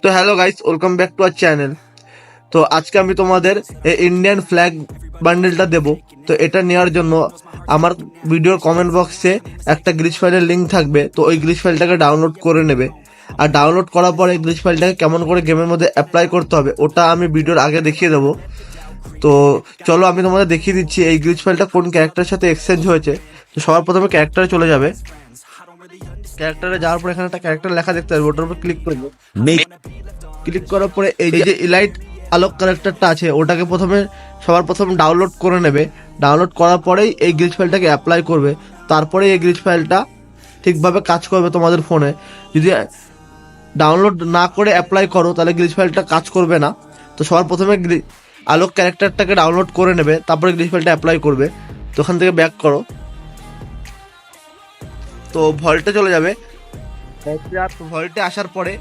তো hello guys, welcome back to our channel. তো আজকে আমি তোমাদের এই ইন্ডিয়ান ফ্ল্যাগ বান্ডেলটা দেব। তো এটা নেওয়ার জন্য আমার ভিডিওর কমেন্ট বক্সে একটা গ্লিচ ফাইলের লিঙ্ক থাকবে। তো ওই গ্লিচ ফাইলটাকে ডাউনলোড করে নেবে, আর ডাউনলোড করার পরে গ্লিচ ফাইলটাকে কেমন করে গেমের মধ্যে অ্যাপ্লাই করতে হবে ওটা আমি ভিডিওর আগে দেখিয়ে দেবো। তো চলো আমি তোমাদের দেখিয়ে দিচ্ছি এই গ্লিচ ফাইলটা কোন ক্যারেক্টারের সাথে এক্সচেঞ্জ হয়েছে। তো সবার প্রথমে ক্যারেক্টারে চলে যাবে। ক্যারেক্টারে যাওয়ার পর এখানে একটা ক্যারেক্টার লেখা দেখতে পাবে, ওটার উপর ক্লিক করবে। ক্লিক করার পরে এই যে ইলাইট আলোক ক্যারেক্টারটা আছে ওটাকে সবার প্রথম ডাউনলোড করে নেবে। ডাউনলোড করার পরেই এই গ্লিচ ফাইলটাকে অ্যাপ্লাই করবে। তারপরে এই গ্লিচ ফাইলটা ঠিকভাবে কাজ করবে তোমাদের ফোনে। যদি ডাউনলোড না করে অ্যাপ্লাই করো তাহলে গ্লিচ ফাইলটা কাজ করবে না। তো সবার প্রথমে আলোক ক্যারেক্টারটাকে ডাউনলোড করে নেবে, তারপরে গ্লিচ ফাইলটা অ্যাপ্লাই করবে। তো ওখান থেকে ব্যাক করো, তো ভল্টে চলে যাবে। ভল্টে আসার পরে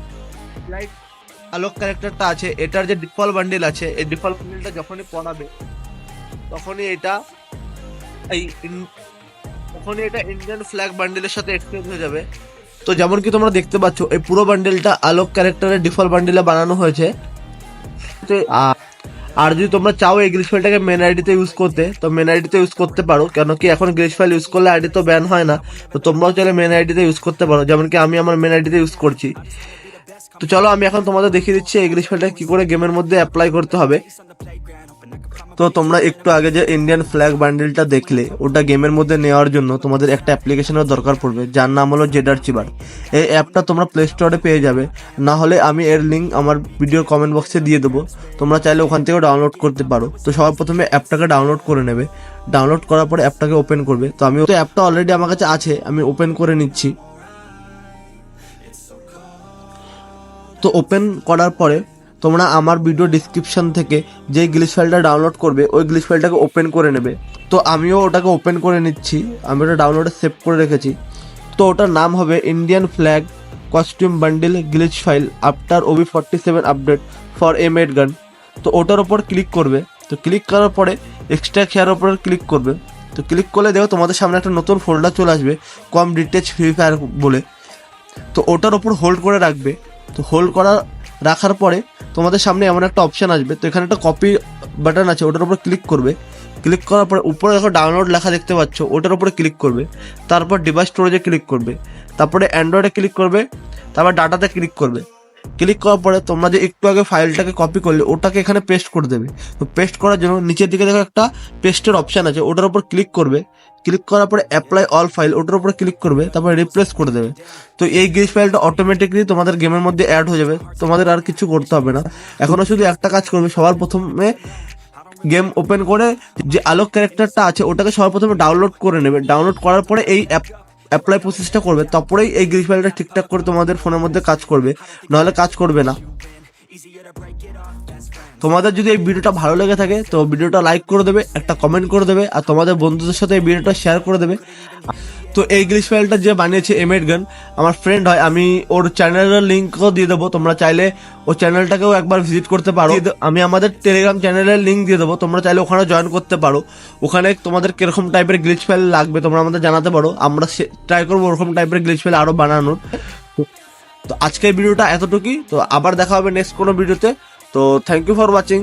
লাইট আলোক ক্যারেক্টারটা আছে, এটার যে ডিফল্ট বান্ডেল আছে, এই ডিফল্ট বান্ডেলটা যখনই পড়াবে তখনই এটা ইন্ডিয়ান ফ্ল্যাগ বান্ডেলের সাথে এক্সচেঞ্জ হয়ে যাবে। তো যেমন কি তোমরা দেখতে পাচ্ছ এই পুরো বান্ডেলটা আলোক ক্যারেক্টারের ডিফল্ট বান্ডেলে বানানো হয়েছে। আর যদি তোমরা চাও এই গ্লিচ ফাইলটাকে মেন আইডিতে ইউজ করতে, তো মেন আইডিতে ইউজ করতে পারো, কেন কি এখন গ্লিচ ফাইল ইউজ করলে আইডি তো ব্যান হয় না। তো তোমরাও চাইলে মেন আইডিতে ইউজ করতে পারো, যেমন কি আমি আমার মেন আইডিতে ইউজ করছি। তো চলো আমি এখন তোমাদের দেখিয়ে দিচ্ছি এই গ্লিচ ফাইলটা কি করে গেমের মধ্যে অ্যাপ্লাই করতে হবে। তো তোমরা একটু আগে যে ইন্ডিয়ান ফ্ল্যাগ বান্ডেলটা দেখলে, ওটা গেমের মধ্যে নেওয়ার জন্য তোমাদের একটা অ্যাপ্লিকেশনের দরকার পড়বে, যার নাম হলো জেডারচিবার। এই অ্যাপটা তোমরা প্লে স্টোরে পেয়ে যাবে, না হলে আমি এর লিঙ্ক আমার ভিডিওর কমেন্ট বক্সে দিয়ে দেবো, তোমরা চাইলে ওখান থেকেও ডাউনলোড করতে পারো। তো সবার প্রথমে অ্যাপটাকে ডাউনলোড করে নেবে। ডাউনলোড করার পরে অ্যাপটাকে ওপেন করবে। তো আমি তো অ্যাপটা অলরেডি আমার কাছে আছে, আমি ওপেন করে নিচ্ছি। তো ওপেন করার পরে তোমরা আমার ভিডিও ডিসক্রিপশন থেকে যে গ্লিচ ফাইলটা ডাউনলোড করবে ওই গ্লিচ ফাইলটাকে ওপেন করে নেবে। তো আমিও ওটাকে ওপেন করে নিচ্ছি, আমি ওটা ডাউনলোডে সেভ করে রেখেছি। তো ওটার নাম হবে Indian flag costume bundle glitch file after OB47 update for M8 গান। তো ওটার ওপর ক্লিক করবে। তো ক্লিক করার পরে এক্সট্রা হেয়ার ওপর ক্লিক করবে। তো ক্লিক করলে দেখো তোমাদের সামনে একটা নতুন ফোল্ডার চলে আসবে, কম ডিটেচ ফ্রি ফায়ার বলে। তো ওটার ওপর হোল্ড করে রাখবে। তো হোল্ড রাখার পরে তোমাদের সামনে এমন একটা অপশান আসবে। তো এখানে একটা কপি বাটন আছে, ওটার উপর ক্লিক করবে। ক্লিক করার পরে উপরে দেখো ডাউনলোড লেখা দেখতে পাচ্ছ, ওটার উপরে ক্লিক করবে। তারপর ডিভাইস স্টোরেজে ক্লিক করবে, তারপরে অ্যান্ড্রয়েডে ক্লিক করবে, তারপর ডাটাতে ক্লিক করবে। ক্লিক করার পরে তোমরা যে একটু আগে ফাইলটাকে কপি করলে ওটাকে এখানে পেস্ট করে দেবে। তো পেস্ট করার জন্য নিচের দিকে দেখো একটা পেস্টের অপশান আছে, ওটার উপর ক্লিক করবে। ক্লিক করার পরে অ্যাপ্লাই অল ফাইল, ওটার উপরে ক্লিক করবে, তারপরে রিপ্লেস করে দেবে। তো এই গ্লিচ ফাইলটা অটোমেটিকলি তোমাদের গেমের মধ্যে অ্যাড হয়ে যাবে, তোমাদের আর কিছু করতে হবে না। এখনো শুধু একটা কাজ করবে, সবার প্রথমে গেম ওপেন করে যে আলোক ক্যারেক্টারটা আছে ওটাকে সবার প্রথমে ডাউনলোড করে নেবে। ডাউনলোড করার পরে এই অ্যাপ্লাই প্রসেসটা করবে, তারপরেই এই গ্লিচ ফাইলটা ঠিকঠাক করে তোমাদের ফোনের মধ্যে কাজ করবে, নাহলে কাজ করবে না। তোমাদের যদি এই ভিডিওটা ভালো লেগে থাকে তো ভিডিওটা লাইক করে দেবে, একটা কমেন্ট করে দেবে, আর তোমাদের বন্ধুদের সাথে এই ভিডিওটা শেয়ার করে দেবে। তো এই গ্লিচ ফাইলটা যে বানিয়েছে M8 গান আমার ফ্রেন্ড হয়, আমি ওর চ্যানেলের লিঙ্কও দিয়ে দেবো, তোমরা চাইলে ওর চ্যানেলটাকেও একবার ভিজিট করতে পারো। আমি আমাদের টেলিগ্রাম চ্যানেলের লিঙ্ক দিয়ে দেবো, তোমরা চাইলে ওখানে জয়েন করতে পারো। ওখানে তোমাদের কিরকম টাইপের গ্লিচ ফাইল লাগবে তোমরা আমাদের জানাতে পারো, আমরা ট্রাই করবো ওরকম টাইপের গ্লিচ ফাইল আরও বানানোর। তো আজকের ভিডিওটা এতটুকুই, তো আবার দেখা হবে নেক্সট কোনো ভিডিওতে। তো থ্যাংক ইউ ফর ওয়াচিং।